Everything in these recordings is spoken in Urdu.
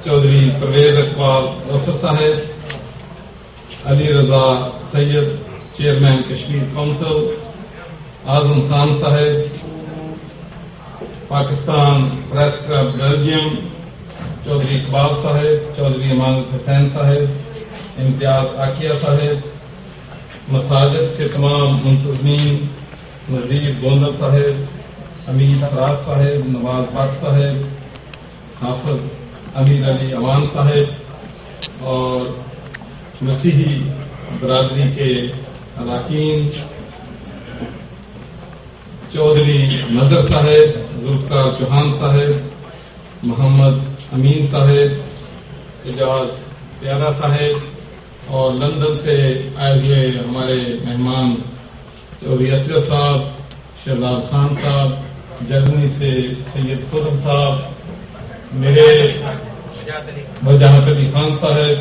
چودھری پرویز اقبال اوسط sahab, Ali Raza Syed chairman Kashmir council, Azam Khan sahab, Pakistan press club Belgium, Chaudhry Iqbal sahab, Chaudhry امانت حسین صاحب، امتیاز عاقیہ صاحب، مساجد کے تمام منتظمین، نذیر گوندل صاحب، امیر فراز صاحب، نواز بٹ صاحب، حافظ امیر علی اوان صاحب اور مسیحی برادری کے اراکین، چودھری نظر صاحب، ذوالفقار چوہان صاحب، محمد امین صاحب، اعجاز پیارا صاحب اور لندن سے آئے ہوئے ہمارے مہمان چودھری اصغر صاحب، شہزاد خان صاحب، جرمنی سے سید خرم صاحب، میرے وجاہت علی خان صاحب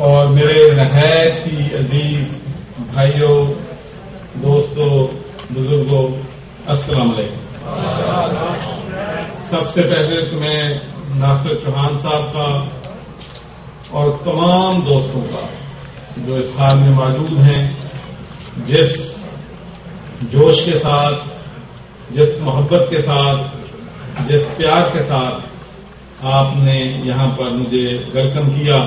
اور میرے نہایت ہی عزیز بھائیوں، دوستوں، بزرگوں، السلام علیکم۔ سب سے پہلے تو میں ناصر چوہان صاحب کا اور تمام دوستوں کا جو اس حال میں موجود ہیں، جس جوش کے ساتھ، جس محبت کے ساتھ، جس پیار کے ساتھ آپ نے یہاں پر مجھے ویلکم کیا،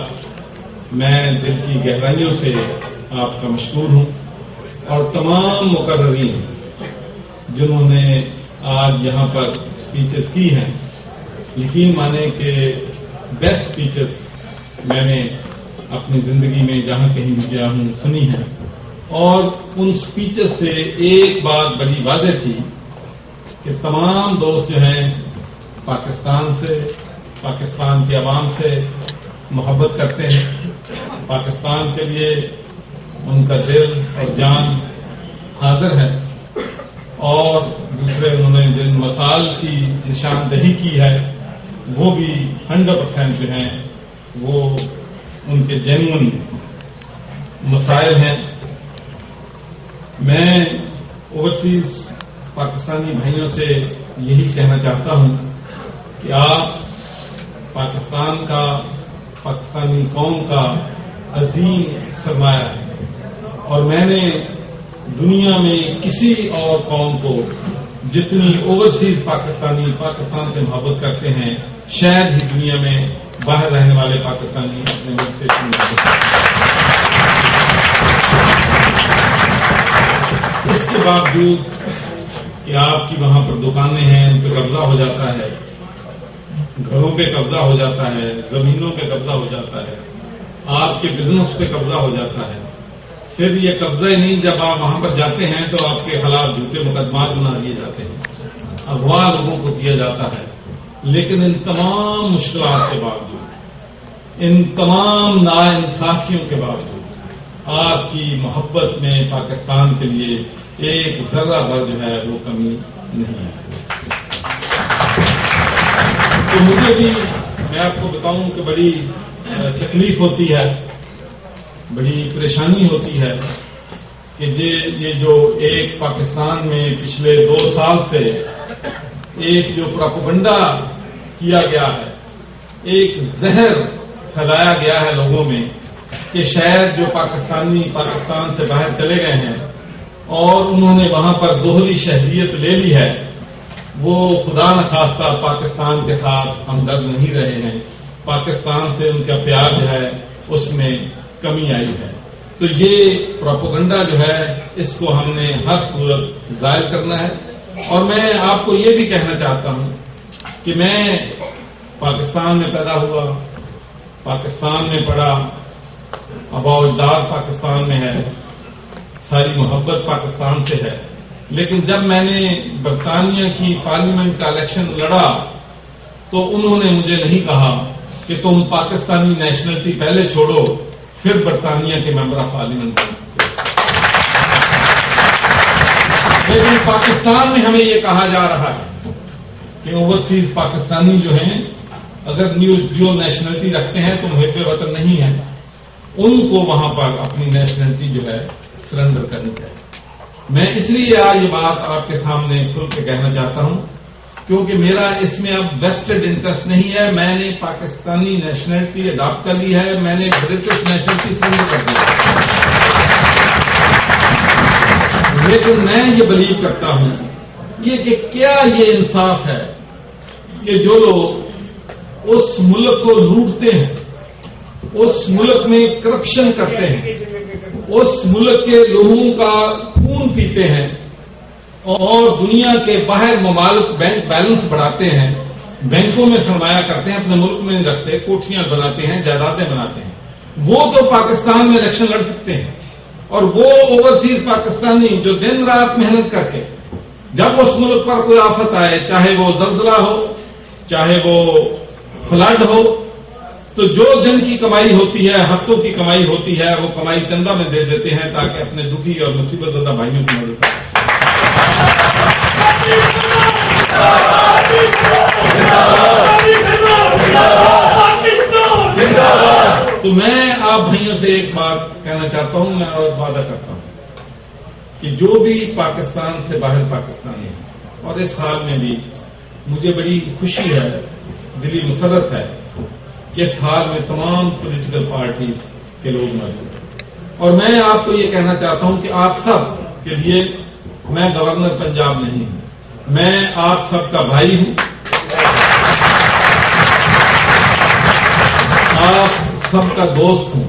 میں دل کی گہرائیوں سے آپ کا مشکور ہوں، اور تمام مقررین جنہوں نے آج یہاں پر اسپیچز کی ہیں، یقین مانیں کہ بیسٹ اسپیچز میں نے اپنی زندگی میں جہاں کہیں بھی گیا ہوں سنی ہیں، اور ان اسپیچز سے ایک بات بڑی واضح تھی کہ تمام دوست جو ہیں پاکستان سے، پاکستان کے عوام سے محبت کرتے ہیں، پاکستان کے لیے ان کا دل اور جان حاضر ہے، اور دوسرے انہوں نے جن مسائل کی نشاندہی کی ہے وہ بھی 100% جو ہیں وہ ان کے جینوئن مسائل ہیں۔ میں اوورسیز پاکستانی بھائیوں سے یہی کہنا چاہتا ہوں کہ آپ پاکستان کا، پاکستانی قوم کا عظیم سرمایہ ہے، اور میں نے دنیا میں کسی اور قوم کو جتنی اوورسیز پاکستانی پاکستان سے محبت کرتے ہیں، شاید ہی دنیا میں باہر رہنے والے پاکستانی اپنے ملک سے محبت کرتے ہیں۔ اس کے باوجود کہ آپ کی وہاں پر دکانیں ہیں، ان پہ قبضہ ہو جاتا ہے، گھروں پہ قبضہ ہو جاتا ہے، زمینوں پہ قبضہ ہو جاتا ہے، آپ کے بزنس پہ قبضہ ہو جاتا ہے، پھر یہ قبضہ ہی نہیں، جب آپ وہاں پر جاتے ہیں تو آپ کے خلاف جھوٹے مقدمات بنا دیے جاتے ہیں، اغوا لوگوں کو کیا جاتا ہے۔ لیکن ان تمام مشکلات کے باوجود، ان تمام ناانصافیوں کے باوجود، آپ کی محبت میں پاکستان کے لیے ایک ذرہ بھر جو ہے وہ کمی نہیں ہے۔ تو مجھے بھی میں آپ کو بتاؤں کہ بڑی تکلیف ہوتی ہے، بڑی پریشانی ہوتی ہے کہ یہ جو ایک پاکستان میں پچھلے 2 سال سے ایک جو پروپیگنڈا کیا گیا ہے، ایک زہر پھیلایا گیا ہے لوگوں میں کہ شاید جو پاکستانی پاکستان سے باہر چلے گئے ہیں اور انہوں نے وہاں پر دوہری شہریت لے لی ہے، وہ خدا نخواستہ پاکستان کے ساتھ ہمدرد نہیں رہے ہیں، پاکستان سے ان کا پیار جو ہے اس میں کمی آئی ہے۔ تو یہ پروپیگنڈا جو ہے اس کو ہم نے ہر صورت ظاہر کرنا ہے۔ اور میں آپ کو یہ بھی کہنا چاہتا ہوں کہ میں پاکستان میں پیدا ہوا، پاکستان میں پڑھا، آباء و اجداد پاکستان میں ہے، ساری محبت پاکستان سے ہے، لیکن جب میں نے برطانیہ کی پارلیمنٹ کا الیکشن لڑا تو انہوں نے مجھے نہیں کہا کہ تم پاکستانی نیشنلٹی پہلے چھوڑو پھر برطانیہ کے ممبر آف پارلیمنٹ بن سکتے، لیکن پاکستان میں ہمیں یہ کہا جا رہا ہے کہ اوورسیز پاکستانی جو ہیں اگر ڈیول نیشنلٹی رکھتے ہیں تو محب وطن نہیں ہیں، ان کو وہاں پر اپنی نیشنلٹی جو ہے سرنڈر کرنی چاہیے۔ میں اس لیے آج یہ بات آپ کے سامنے کھل کے کہنا چاہتا ہوں کیونکہ میرا اس میں اب ویسٹڈ انٹرسٹ نہیں ہے، میں نے پاکستانی نیشنلٹی اڈاپٹ کر لی ہے، میں نے برٹش نیشنلٹی سرنڈر کر دی ہے، لیکن میں یہ بلیو کرتا ہوں کہ کیا یہ انصاف ہے کہ جو لوگ اس ملک کو لوٹتے ہیں، اس ملک میں کرپشن کرتے ہیں، اس ملک کے لوگوں کا خون پیتے ہیں اور دنیا کے باہر ممالک بینک بیلنس بڑھاتے ہیں، بینکوں میں سرمایہ کرتے ہیں، اپنے ملک میں نہیں رکھتے، کوٹھیاں بناتے ہیں، جائیدادیں بناتے ہیں، وہ تو پاکستان میں الیکشن لڑ سکتے ہیں۔ اور وہ اوورسیز پاکستانی جو دن رات محنت کر کے جب اس ملک پر کوئی آفت آئے، چاہے وہ زلزلہ ہو، چاہے وہ فلڈ ہو، تو جو دن کی کمائی ہوتی ہے، ہفتوں کی کمائی ہوتی ہے، وہ کمائی چندہ میں دے دیتے ہیں تاکہ اپنے دکھی اور مصیبت زدہ بھائیوں کی مدد کریں۔ تو میں آپ بھائیوں سے ایک بات کہنا چاہتا ہوں، میں اور وعدہ کرتا ہوں کہ جو بھی پاکستان سے باہر پاکستانی ہے، اور اس حال میں بھی مجھے بڑی خوشی ہے، دلی مسرت ہے کہ اس حال میں تمام پولیٹیکل پارٹیز کے لوگ موجود ہیں۔ اور میں آپ کو یہ کہنا چاہتا ہوں کہ آپ سب کے لیے میں گورنر پنجاب نہیں ہوں، میں آپ سب کا بھائی ہوں، آپ سب کا دوست ہوں،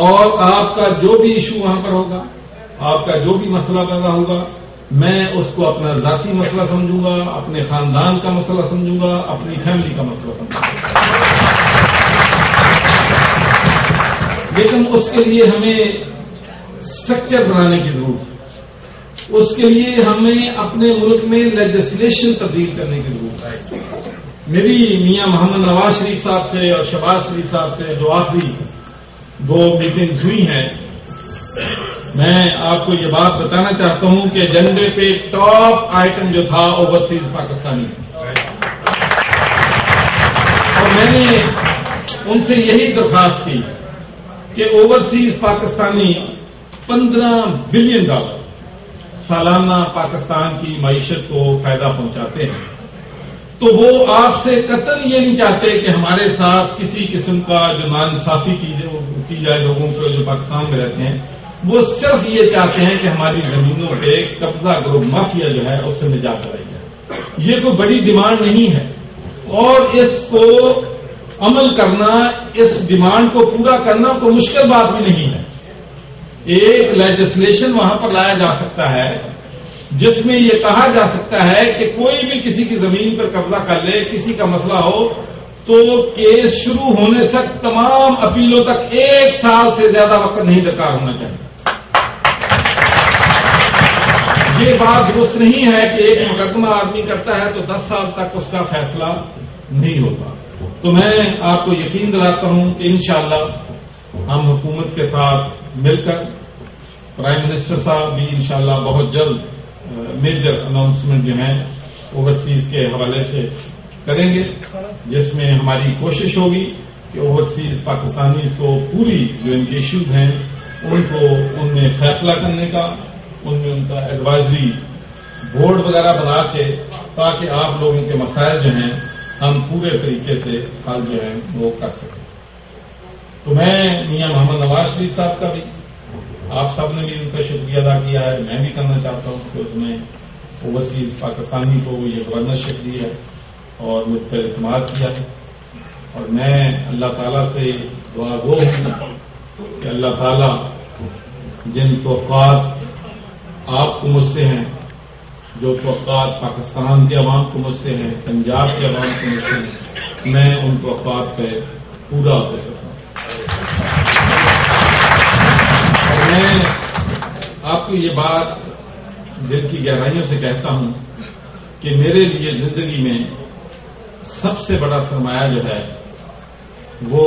اور آپ کا جو بھی ایشو وہاں پر ہوگا، آپ کا جو بھی مسئلہ پیدا ہوگا، میں اس کو اپنا ذاتی مسئلہ سمجھوں گا، اپنے خاندان کا مسئلہ سمجھوں گا، اپنی فیملی کا مسئلہ سمجھوں گا۔ لیکن اس کے لیے ہمیں اسٹرکچر بنانے کی ضرورت ہے، اس کے لیے ہمیں اپنے ملک میں لیجسلیشن تبدیل کرنے کی ضرورت ہے۔ میری میاں محمد نواز شریف صاحب سے اور شہباز شریف صاحب سے جو آخری 2 میٹنگز ہوئی ہیں، میں آپ کو یہ بات بتانا چاہتا ہوں کہ ایجنڈے پہ ٹاپ آئٹم جو تھا اوورسیز پاکستانی، اور میں نے ان سے یہی درخواست کی کہ اوورسیز پاکستانی $15 بلین سالانہ پاکستان کی معیشت کو فائدہ پہنچاتے ہیں، تو وہ آپ سے قطعاً یہ نہیں چاہتے کہ ہمارے ساتھ کسی قسم کا جو ناانصافی کی جائے لوگوں کو جو پاکستان میں رہتے ہیں، وہ صرف یہ چاہتے ہیں کہ ہماری زمینوں پہ قبضہ گرو مافیا جو ہے اس سے نجات دلائی جائے۔ یہ کوئی بڑی ڈیمانڈ نہیں ہے، اور اس کو عمل کرنا، اس ڈیمانڈ کو پورا کرنا کوئی مشکل بات بھی نہیں ہے۔ ایک لیجسلیشن وہاں پر لایا جا سکتا ہے جس میں یہ کہا جا سکتا ہے کہ کوئی بھی کسی کی زمین پر قبضہ کر لے، کسی کا مسئلہ ہو، تو کیس شروع ہونے سے تمام اپیلوں تک 1 سال سے زیادہ وقت نہیں درکار ہونا چاہیے۔ یہ بات درست نہیں ہے کہ ایک مقدمہ آدمی کرتا ہے تو 10 سال تک اس کا فیصلہ نہیں ہوتا۔ تو میں آپ کو یقین دلاتا ہوں کہ انشاءاللہ ہم حکومت کے ساتھ مل کر، پرائم منسٹر صاحب بھی انشاءاللہ بہت جلد میجر اناؤنسمنٹ جو ہیں اوورسیز کے حوالے سے کریں گے، جس میں ہماری کوشش ہوگی کہ اوورسیز پاکستانیز کو پوری جو ان کے ایشوز ہیں ان کو ان میں فیصلہ کرنے کا، ان میں ان کا ایڈوائزری بورڈ وغیرہ بنا کے، تاکہ آپ لوگوں کے مسائل جو ہیں ہم پورے طریقے سے حل جو ہے وہ کر سکیں۔ تو میں میاں محمد نواز شریف صاحب کا بھی، آپ سب نے بھی ان کا شکریہ ادا کیا ہے، میں بھی کرنا چاہتا ہوں کہ اس نے اوورسیز پاکستانی کو یہ گورنرشپ دی ہے اور مجھ پر اعتماد کیا ہے، اور میں اللہ تعالیٰ سے دعا گو ہوں کہ اللہ تعالیٰ جن توقعات آپ کو مجھ سے ہیں، جو توقعات پاکستان کے عوام کو مجھ سے ہیں، پنجاب کے عوام کو مجھ سے ہیں، میں ان توقعات پہ پورا کر سکوں۔ میں آپ کو یہ بات دل کی گہرائیوں سے کہتا ہوں کہ میرے لیے زندگی میں سب سے بڑا سرمایہ جو ہے وہ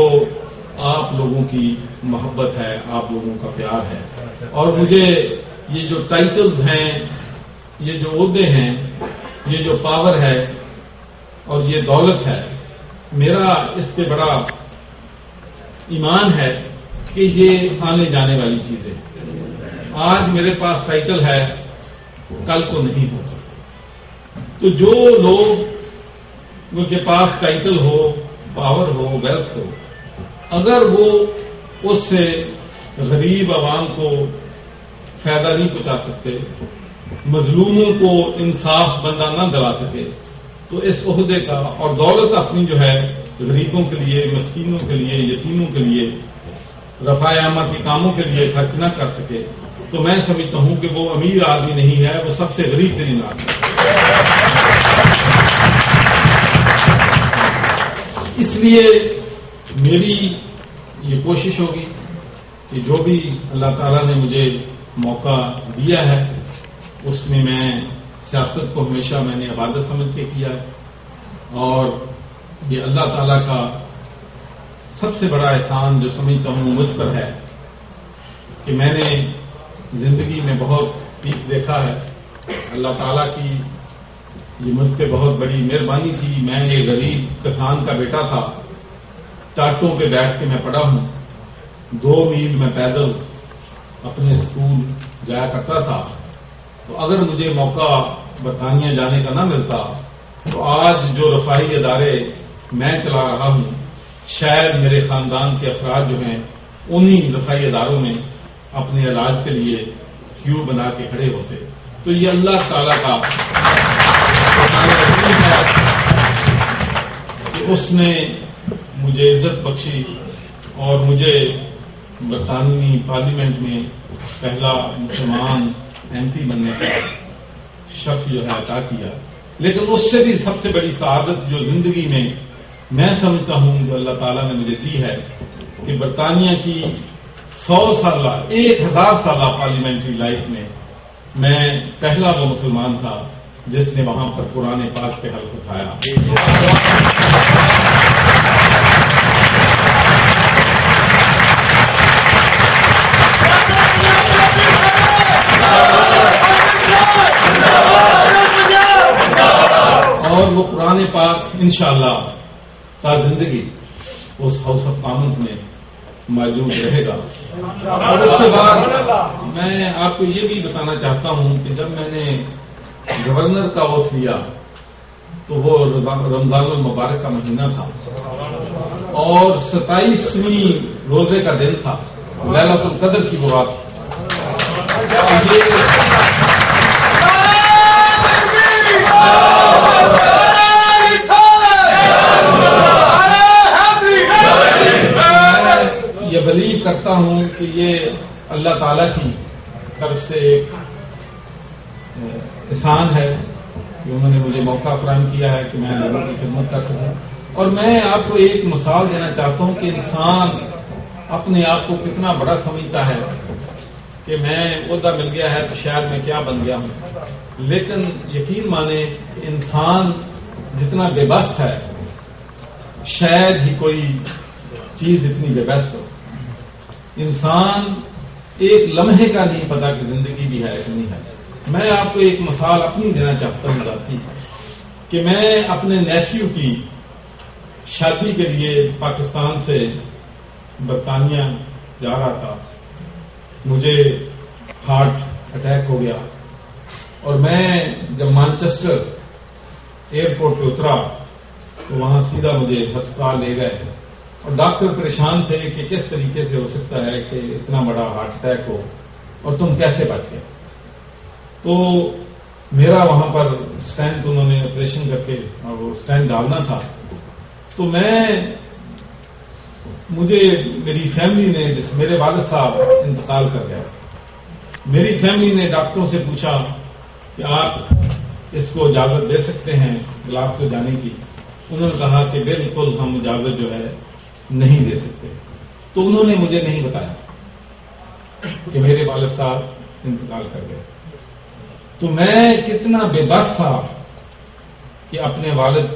آپ لوگوں کی محبت ہے، آپ لوگوں کا پیار ہے، اور مجھے یہ جو ٹائٹلز ہیں، یہ جو عہدے ہیں، یہ جو پاور ہے اور یہ دولت ہے، میرا اس پہ بڑا ایمان ہے کہ یہ آنے جانے والی چیزیں، آج میرے پاس ٹائٹل ہے کل کو نہیں ہو۔ تو جو لوگ کے پاس ٹائٹل ہو، پاور ہو، ویلتھ ہو، اگر وہ اس سے غریب عوام کو فائدہ نہیں پہنچا سکتے، مظلوموں کو انصاف بندہ نہ دلا سکے، تو اس عہدے کا اور دولت اپنی جو ہے غریبوں کے لیے، مسکینوں کے لیے، یتیموں کے لیے، رفع عامہ کے کاموں کے لیے خرچ نہ کر سکے، تو میں سمجھتا ہوں کہ وہ امیر آدمی نہیں ہے، وہ سب سے غریب ترین آدمی ہے۔ اس لیے میری یہ کوشش ہوگی کہ جو بھی اللہ تعالیٰ نے مجھے موقع دیا ہے اس میں سیاست کو ہمیشہ میں نے عبادت سمجھ کے کیا ہے، اور یہ اللہ تعالیٰ کا سب سے بڑا احسان جو سمجھتا ہوں مجھ پر ہے کہ میں نے زندگی میں بہت پیک دیکھا ہے۔ اللہ تعالیٰ کی یہ مجھ پہ بہت بڑی مہربانی تھی۔ میں ایک غریب کسان کا بیٹا تھا، ٹاٹوں پہ بیٹھ کے میں پڑھا ہوں، 2 میل میں پیدل اپنے اسکول جایا کرتا تھا۔ تو اگر مجھے موقع برطانیہ جانے کا نہ ملتا تو آج جو رفاہی ادارے میں چلا رہا ہوں، شاید میرے خاندان کے افراد جو ہیں انہی رفاہی اداروں میں اپنے علاج کے لیے کیو بنا کے کھڑے ہوتے۔ تو یہ اللہ تعالیٰ کا ہے کہ اس نے مجھے عزت بخشی اور مجھے برطانوی پارلیمنٹ میں پہلا مسلمان ایم پی بننے کا شرف جو ہے عطا کیا۔ لیکن اس سے بھی سب سے بڑی سعادت جو زندگی میں سمجھتا ہوں جو اللہ تعالیٰ نے مجھے دی ہے کہ برطانیہ کی 100 سالہ 1000 سالہ پارلیمنٹری لائف میں پہلا وہ مسلمان تھا جس نے وہاں پر قرآن پاک پہ حلف اٹھایا۔ اور وہ قرآن پاک انشاءاللہ تا زندگی اس ہاؤس آف کامنز میں موجود رہے گا۔ اور اس کے بعد میں آپ کو یہ بھی بتانا چاہتا ہوں کہ جب میں نے گورنر کا اوتھ لیا تو وہ رمضان المبارک کا مہینہ تھا اور 27ویں روزے کا دن تھا، لیلۃ القدر کی وہ رات تھی۔ یہ بلیو کرتا ہوں کہ یہ اللہ تعالیٰ کی طرف سے ایک احسان ہے کہ انہوں نے مجھے موقع فراہم کیا ہے کہ میں لوگوں کی خدمت کر سکوں۔ اور میں آپ کو ایک مثال دینا چاہتا ہوں کہ انسان اپنے آپ کو کتنا بڑا سمجھتا ہے کہ میں عہدہ مل گیا ہے تو شاید میں کیا بن گیا ہوں، لیکن یقین مانے کہ انسان جتنا بے بس ہے شاید ہی کوئی چیز اتنی بے بس ہو۔ انسان ایک لمحے کا نہیں پتا کہ زندگی بھی ہے کہ نہیں ہے۔ میں آپ کو ایک مثال اپنی دینا چاہتا ہوں ذاتی کہ میں اپنے نیفیو کی شادی کے لیے پاکستان سے برطانیہ جا رہا تھا. مجھے ہارٹ اٹیک ہو گیا اور میں جب مانچسٹر ایئرپورٹ پہ اترا تو وہاں سیدھا مجھے ہسپتال لے گئے اور ڈاکٹر پریشان تھے کہ کس طریقے سے ہو سکتا ہے کہ اتنا بڑا ہارٹ اٹیک ہو اور تم کیسے بچ گئے. تو میرا وہاں پر اسٹینٹ انہوں نے آپریشن کر کے اور وہ اسٹینٹ ڈالنا تھا. تو مجھے میری فیملی نے میرے والد صاحب انتقال کر گیا. میری فیملی نے ڈاکٹروں سے پوچھا کہ آپ اس کو اجازت دے سکتے ہیں گلاس کو جانے کی. انہوں نے کہا کہ بالکل ہم اجازت جو ہے نہیں دے سکتے. تو انہوں نے مجھے نہیں بتایا کہ میرے والد صاحب انتقال کر گئے. تو میں کتنا بے بس تھا کہ اپنے والد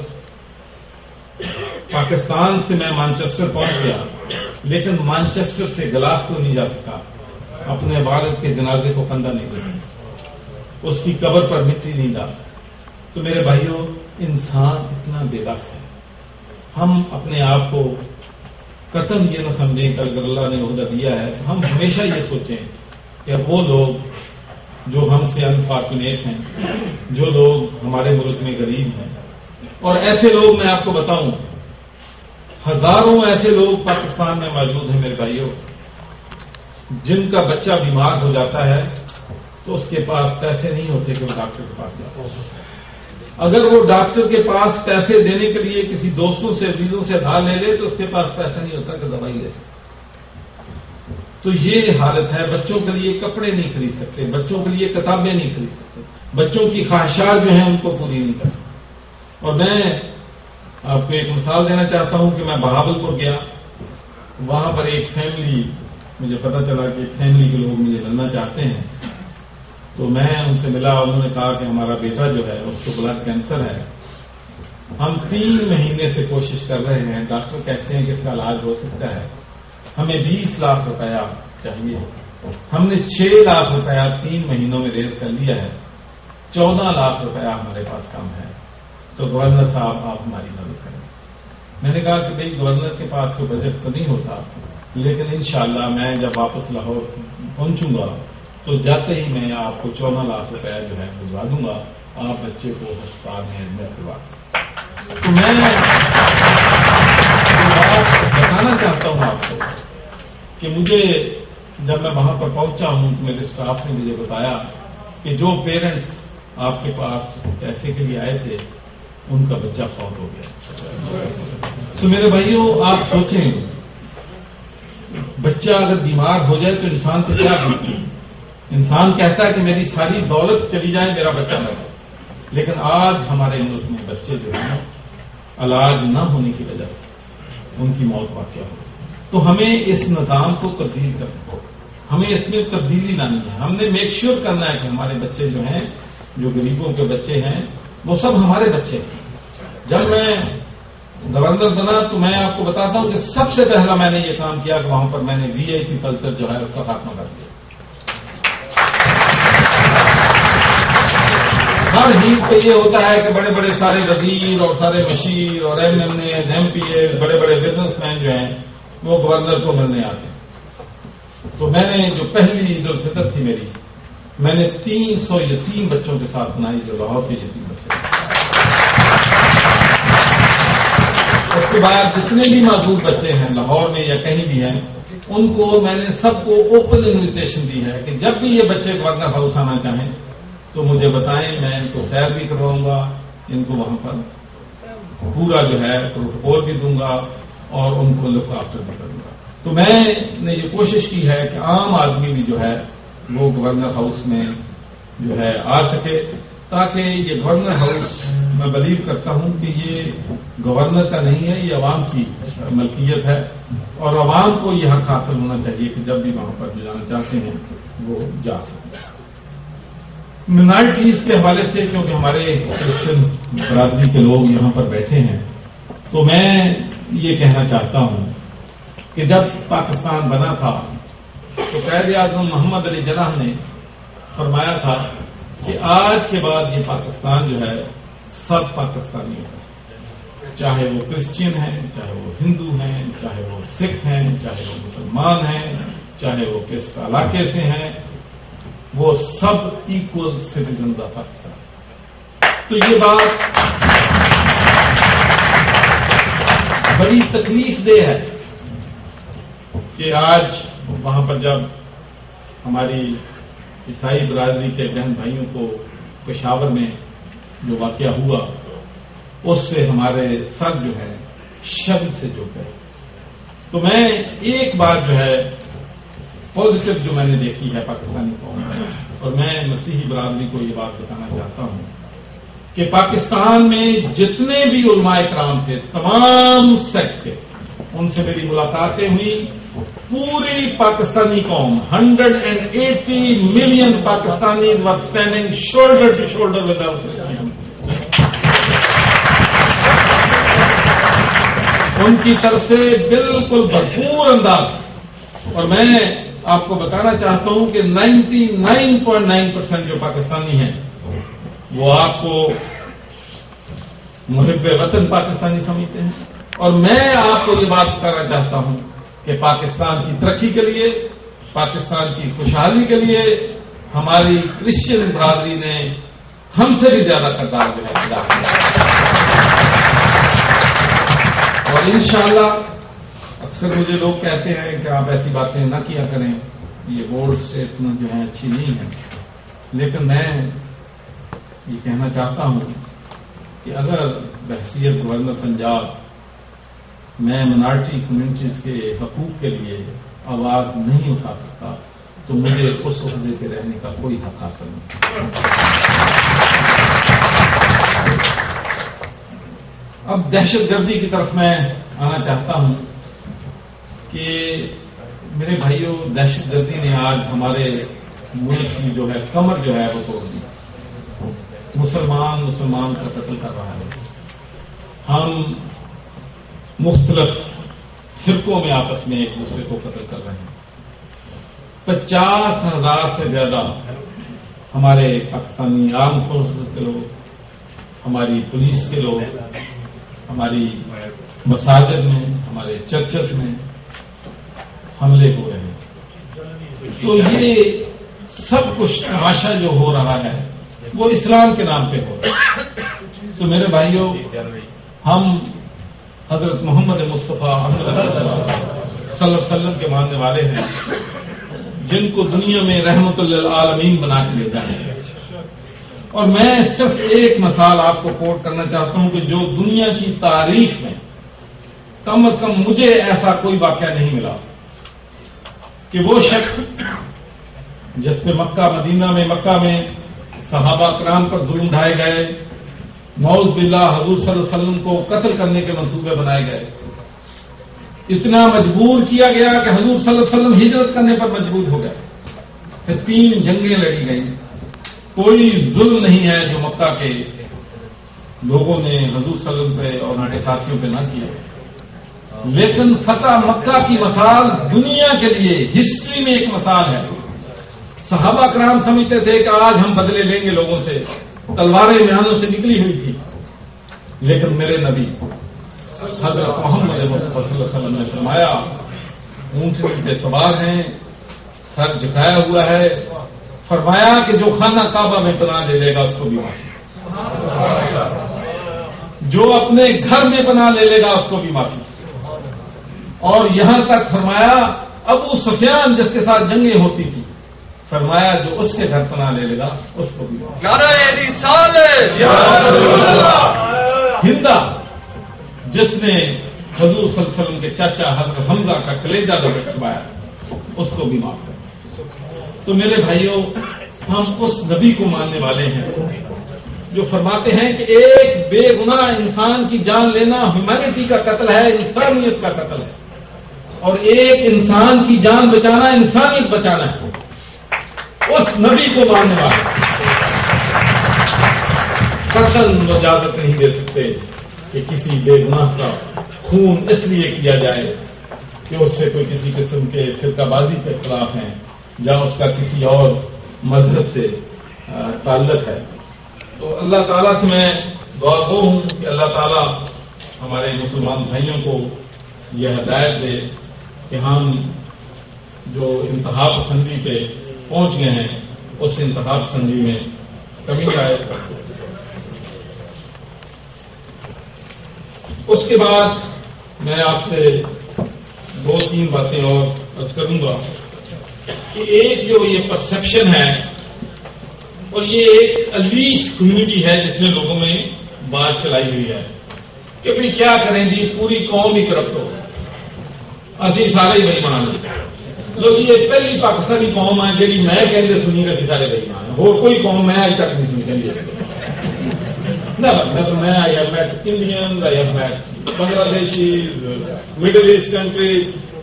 پاکستان سے میں مانچسٹر پہنچ گیا لیکن مانچسٹر سے گلاس کو نہیں جا سکا. اپنے والد کے جنازے کو کندھا نہیں دے سکتا, اس کی قبر پر مٹی نہیں ڈال سکتا. تو میرے بھائیوں, انسان اتنا بے بس ہے. ہم اپنے آپ کو قطعاً یہ نہ سمجھیں کہ اگر اللہ نے عہدہ دیا ہے تو ہم ہمیشہ یہ سوچیں کہ وہ لوگ جو ہم سے انفارچونیٹ ہیں, جو لوگ ہمارے ملک میں غریب ہیں, اور ایسے لوگ میں آپ کو بتاؤں ہزاروں ایسے لوگ پاکستان میں موجود ہیں میرے بھائیوں, جن کا بچہ بیمار ہو جاتا ہے تو اس کے پاس پیسے نہیں ہوتے کہ وہ ڈاکٹر کے پاس جا سکے. اگر وہ ڈاکٹر کے پاس پیسے دینے کے لیے کسی دوستوں سے عزیزوں سے ادھار لے لے تو اس کے پاس پیسہ نہیں ہوتا کہ دوائی لے سکے. تو یہ حالت ہے. بچوں کے لیے کپڑے نہیں خرید سکتے, بچوں کے لیے کتابیں نہیں خرید سکتے, بچوں کی خواہشات جو ہیں ان کو پوری نہیں کر سکتے. اور میں آپ کو ایک مثال دینا چاہتا ہوں کہ میں بہاولپور گیا, وہاں پر ایک فیملی, مجھے پتا چلا کہ ایک فیملی کے لوگ مجھے ملنا چاہتے ہیں. تو میں ان سے ملا, انہوں نے کہا کہ ہمارا بیٹا جو ہے اس کو بلڈ کینسر ہے, ہم 3 مہینے سے کوشش کر رہے ہیں, ڈاکٹر کہتے ہیں کہ اس کا علاج ہو سکتا ہے, ہمیں 20 لاکھ روپیہ چاہیے. ہم نے 6 لاکھ روپیہ 3 مہینوں میں ریز کر لیا ہے, 14 لاکھ روپیہ ہمارے پاس کم ہے. تو گورنر صاحب آپ ہماری مدد کریں. میں نے کہا کہ بھئی گورنر کے پاس کوئی بجٹ تو نہیں ہوتا, لیکن انشاءاللہ میں جب واپس لاہور پہنچوں گا تو جاتے ہی میں آپ کو 14 لاکھ روپیہ جو ہے بھجوا دوں گا, آپ بچے کو ہسپتال میں ایڈمٹ کروا دیں. تو میں بتانا چاہتا ہوں آپ کو کہ مجھے جب میں وہاں پر پہنچا ہوں تو میرے اسٹاف نے مجھے بتایا کہ جو پیرنٹس آپ کے پاس پیسے کے لیے آئے تھے ان کا بچہ فوت ہو گیا. تو میرے بھائیوں, آپ سوچیں بچہ اگر بیمار ہو جائے تو انسان کو کیا دیتی ہے. انسان کہتا ہے کہ میری ساری دولت چلی جائے, میرا بچہ نہ ہو. لیکن آج ہمارے ملک میں بچے جو ہیں علاج نہ ہونے کی وجہ سے ان کی موت واقع ہو. تو ہمیں اس نظام کو تبدیل کرنا, ہمیں اس میں تبدیلی لانی ہے. ہم نے میک شیور کرنا ہے کہ ہمارے بچے جو ہیں, جو غریبوں کے بچے ہیں, وہ سب ہمارے بچے ہیں. جب میں گورنر بنا تو میں آپ کو بتاتا ہوں کہ سب سے پہلا میں نے یہ کام کیا کہ وہاں پر میں نے VIP کلچر جو ہے اس کا خاتمہ کر دیا. ہر عید پہ یہ ہوتا ہے کہ بڑے بڑے سارے وزیر اور سارے مشیر اور MLA MP بڑے بڑے بزنس مین جو ہیں وہ گورنر کو ملنے آتے ہیں. تو میں نے جو پہلی عید الفطر تھی میری, میں نے 300 یتیم بچوں کے ساتھ بنائی جو لاہور کے یتیم بچے. اس کے بعد جتنے بھی معذور بچے ہیں لاہور میں یا کہیں بھی ہیں, ان کو میں نے سب کو اوپن انویٹیشن دی ہے کہ جب بھی یہ بچے گورنر ہاؤس آنا چاہیں تو مجھے بتائیں, میں ان کو سیر بھی کرواؤں گا, ان کو وہاں پر پورا جو ہے پروٹوکول بھی دوں گا اور ان کو لک آفٹر بھی کروں گا. تو میں نے یہ کوشش کی ہے کہ عام آدمی بھی جو ہے وہ گورنر ہاؤس میں جو ہے آ سکے, تاکہ یہ گورنر ہاؤس میں بلیو کرتا ہوں کہ یہ گورنر کا نہیں ہے, یہ عوام کی ملکیت ہے اور عوام کو یہ حق حاصل ہونا چاہیے کہ جب بھی وہاں پر جانا چاہتے ہیں وہ جا سکیں. منارٹیز کے حوالے سے, کیونکہ ہمارے کرسچن برادری کے لوگ یہاں پر بیٹھے ہیں, تو میں یہ کہنا چاہتا ہوں کہ جب پاکستان بنا تھا تو قائد اعظم محمد علی جناح نے فرمایا تھا کہ آج کے بعد یہ پاکستان جو ہے سب پاکستانیوں کا، چاہے وہ کرسچین ہیں، چاہے وہ ہندو ہیں، چاہے وہ سکھ ہیں، چاہے وہ مسلمان ہیں، چاہے وہ کس علاقے سے ہیں، وہ سب ایکول سٹیزنز آف پاکستان. تو یہ بات بڑی تکلیف دہ ہے کہ آج وہاں پر جب ہماری عیسائی برادری کے بہن بھائیوں کو پشاور میں جو واقعہ ہوا اس سے ہمارے سر جو ہے شرم سے جو ہے. تو میں ایک بات جو ہے پازیٹو جو میں نے دیکھی ہے پاکستانی قوم میں، اور میں مسیحی برادری کو یہ بات بتانا چاہتا ہوں کہ پاکستان میں جتنے بھی علماء کرام تھے تمام سیکٹ کے، ان سے میری ملاقاتیں ہوئی. پوری پاکستانی قوم 180 million Pakistani were standing shoulder to shoulder with us. ان کی طرف سے بالکل بھرپور انداز، اور میں آپ کو بتانا چاہتا ہوں کہ 99.9% جو پاکستانی ہیں وہ آپ کو محب وطن پاکستانی سمجھتے ہیں. اور میں آپ کو یہ بات بتانا چاہتا ہوں کہ پاکستان کی ترقی کے لیے، پاکستان کی خوشحالی کے لیے ہماری کرسچن برادری نے ہم سے بھی زیادہ کردار جو ہے ادا کیا. اور انشاءاللہ اکثر مجھے لوگ کہتے ہیں کہ آپ ایسی باتیں نہ کیا کریں، یہ بولڈ اسٹیٹمنٹ جو ہیں اچھی نہیں ہے، لیکن میں یہ کہنا چاہتا ہوں کہ اگر بحیثیت گورنر پنجاب میں منارٹی کمیونٹیز کے حقوق کے لیے آواز نہیں اٹھا سکتا تو مجھے اس عہدے پہ رہنے کا کوئی حق حاصل نہیں. اب دہشت گردی کی طرف میں آنا چاہتا ہوں کہ میرے بھائیوں، دہشت گردی نے آج ہمارے ملک کی جو ہے کمر جو ہے وہ توڑ دی. مسلمان کا قتل کر رہا ہے. ہم مختلف فرقوں میں آپس میں ایک دوسرے کو قتل کر رہے ہیں. 50,000 سے زیادہ ہمارے پاکستانی آرم فورسز کے لوگ، ہماری پولیس کے لوگ ہماری مساجد میں، ہمارے چرچز میں حملے ہو رہے ہیں. تو یہ سب کچھ تماشا جو ہو رہا ہے وہ اسلام کے نام پہ ہو رہا ہے. تو میرے بھائیوں، ہم حضرت محمد مصطفیٰ صلی اللہ علیہ وسلم کے ماننے والے ہیں، جن کو دنیا میں رحمت للعالمین بنا کے لیتا ہے. اور میں صرف ایک مثال آپ کو کوٹ کرنا چاہتا ہوں کہ جو دنیا کی تاریخ میں کم از کم مجھے ایسا کوئی واقعہ نہیں ملا کہ وہ شخص جس پہ مکہ میں صحابہ کرام پر ظلم ڈھائے گئے، نعوذ باللہ حضور صلی اللہ علیہ وسلم کو قتل کرنے کے منصوبے بنائے گئے، اتنا مجبور کیا گیا کہ حضور صلی اللہ علیہ وسلم ہجرت کرنے پر مجبور ہو گئے. پھر 3 جنگیں لڑی گئیں. کوئی ظلم نہیں ہے جو مکہ کے لوگوں نے حضور صلی اللہ علیہ وسلم پہ اور ان کے ساتھیوں پہ نہ کیا. لیکن فتح مکہ کی مثال دنیا کے لیے ہسٹری میں ایک مثال ہے. صحابہ کرام سمجھتے تھے کہ آج ہم بدلے لیں گے لوگوں سے، تلواریں میانوں سے نکلی ہوئی تھی، لیکن میرے نبی حضرت محمد مصطفیٰ صلی اللہ علیہ وسلم نے فرمایا اونٹنی پہ سوار ہیں، سر جھکایا ہوا ہے، فرمایا کہ جو خانہ کعبہ میں پناہ لے لے گا اس کو بھی معافی، جو اپنے گھر میں پناہ لے لے گا اس کو بھی معافی. اور یہاں تک فرمایا ابو سفیان جس کے ساتھ جنگیں ہوتی تھی، فرمایا جو اس کے گھر پناہ لے لے گا اس کو بھی معافی. نعرہ رسالت یا رسول اللہ. ہندا جس نے حضور صلی اللہ علیہ وسلم کے چاچا حضرت حمزہ کا کلیجہ دبا کروایا اس کو بھی معاف کر. تو میرے بھائیوں، ہم اس نبی کو ماننے والے ہیں جو فرماتے ہیں کہ ایک بے گناہ انسان کی جان لینا ہیومینٹی کا قتل ہے، انسانیت کا قتل ہے، اور ایک انسان کی جان بچانا انسانیت بچانا ہے. اس نبی کو ماننے والے قتل اجازت نہیں دے سکتے کہ کسی بے گناہ کا خون اس لیے کیا جائے کہ اس سے کوئی کسی قسم کے فرقہ بازی کے خلاف ہیں یا اس کا کسی اور مذہب سے تعلق ہے. تو اللہ تعالیٰ سے میں دعا گو ہوں کہ اللہ تعالیٰ ہمارے مسلمان بھائیوں کو یہ ہدایت دے کہ ہم جو انتہا پسندی پہ پہنچ گئے ہیں اس انتہا پسندی میں کمی آئے. اس کے بعد میں آپ سے 2-3 باتیں اور عرض کروں گا کہ ایک جو یہ پرسپشن ہے اور یہ ایک ایلیٹ کمیونٹی ہے جس نے لوگوں میں بات چلائی ہوئی ہے کہ بھئی کیا کریں جی پوری قوم ہی کرپٹ ہو, اسی سارے ہی بےمان ہیں. لوگ یہ پہلی پاکستانی قوم ہے جی میں کہتے سنی گا سارے بےمان ہیں, اور کوئی قوم میں آج تک نہیں سنی کہی میں I have met Indian, I have met Bangladeshis, Middle East country,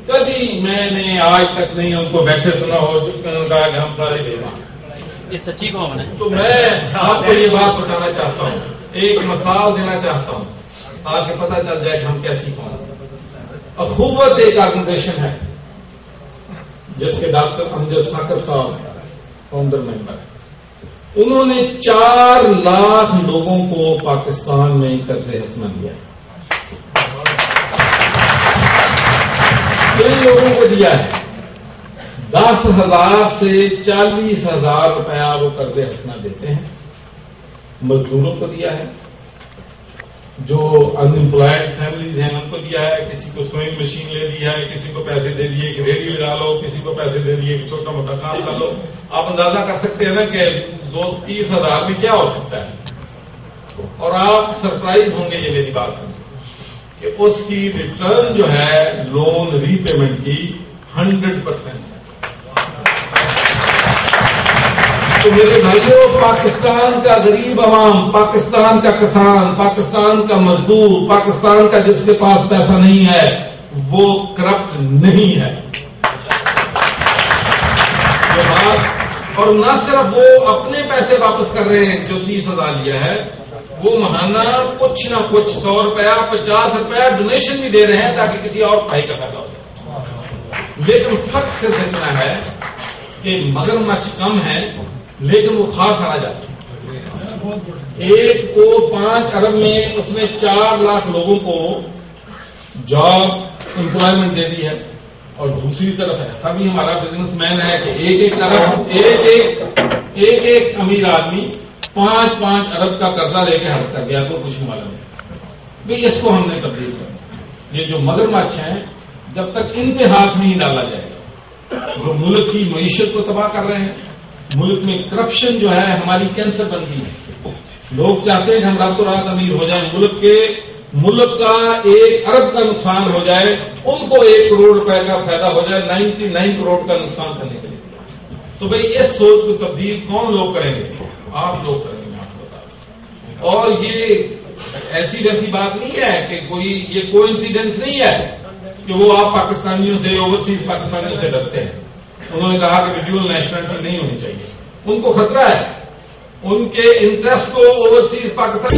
کبھی میں نے آج تک نہیں ان کو بیٹھے سنا ہو جس نے کہا کہ ہم سارے بےمان ہیں. یہ سچی قوم ہے. تو میں آپ کو یہ بات بتانا چاہتا ہوں, ایک مثال دینا چاہتا ہوں تاکہ پتہ چل جائے کہ ہم کیسی قوم ہیں. اخوت ایک آرگنائزیشن ہے جس کے ڈاکٹر امجد ثاقب صاحب فاؤنڈر ممبر ہیں. انہوں نے 4 لاکھ لوگوں کو پاکستان میں قرض حسنہ دیا ہے. کن لوگوں کو دیا ہے؟ 10,000 سے 40,000 روپیہ وہ قرض حسنہ دیتے ہیں. مزدوروں کو دیا ہے, جو ان امپلائڈ فیملیز ہیں ان کو دیا ہے, کسی کو سوئنگ مشین لے دی ہے, کسی کو پیسے دے دیے کہ ریڈی لگا لو, کسی کو پیسے دے دیے کہ چھوٹا موٹا کام کر لو. آپ اندازہ کر سکتے ہیں نا کہ 2-30,000 میں کیا ہو سکتا ہے. اور آپ سرپرائز ہوں گے یہ میری بات سن کہ اس کی ریٹرن جو ہے لون ری پیمنٹ کی 100% ہے. تو میرے بھائیوں, پاکستان کا غریب عوام, پاکستان کا کسان, پاکستان کا مزدور, پاکستان کا جس کے پاس پیسہ نہیں ہے وہ کرپٹ نہیں ہے. اور نہ صرف وہ اپنے پیسے واپس کر رہے ہیں جو 30,000 لیا ہے, وہ ماہانہ کچھ نہ کچھ 100 روپیہ 50 روپیہ ڈونیشن بھی دے رہے ہیں تاکہ کسی اور بھائی کا فائدہ ہو جائے. لیکن فرق صرف اتنا ہے کہ مگرمچھ کم ہے لیکن وہ خاص آ جاتا ہے. ایک کو 5 ارب میں اس نے 4 لاکھ لوگوں کو جاب امپلائمنٹ دے دی ہے, اور دوسری طرف ایسا بھی ہمارا بزنس مین ہے کہ ایک امیر آدمی 5 ارب کا قرضہ لے کے ہٹ کر گیا تو کچھ والا نہیں. بھائی اس کو ہم نے تبدیل کرنا. یہ جو مگرمچھ ہیں جب تک ان پہ ہاتھ نہیں ڈالا جائے گا, جو ملک کی معیشت کو تباہ کر رہے ہیں, ملک میں کرپشن جو ہے ہماری کینسر بن گئی ہے. لوگ چاہتے ہیں کہ ہم راتوں رات امیر ہو جائیں, ملک کا 1 ارب کا نقصان ہو جائے, ان کو 1 کروڑ روپے کا فائدہ ہو جائے 99 کروڑ کا نقصان کرنے کے لیے. تو بھائی اس سوچ کو تبدیل کون لوگ کریں گے؟ آپ لوگ کریں گے, آپ بتا دیں. اور یہ ایسی ویسی بات نہیں ہے کہ یہ کوئنسیڈنس نہیں ہے کہ وہ آپ پاکستانیوں سے, اوورسیز پاکستانیوں سے ڈرتے ہیں. انہوں نے کہا کہ ڈیول نیشنلٹی نہیں ہونی چاہیے. ان کو خطرہ ہے, ان کے انٹرسٹ کو اوورسیز پاکستان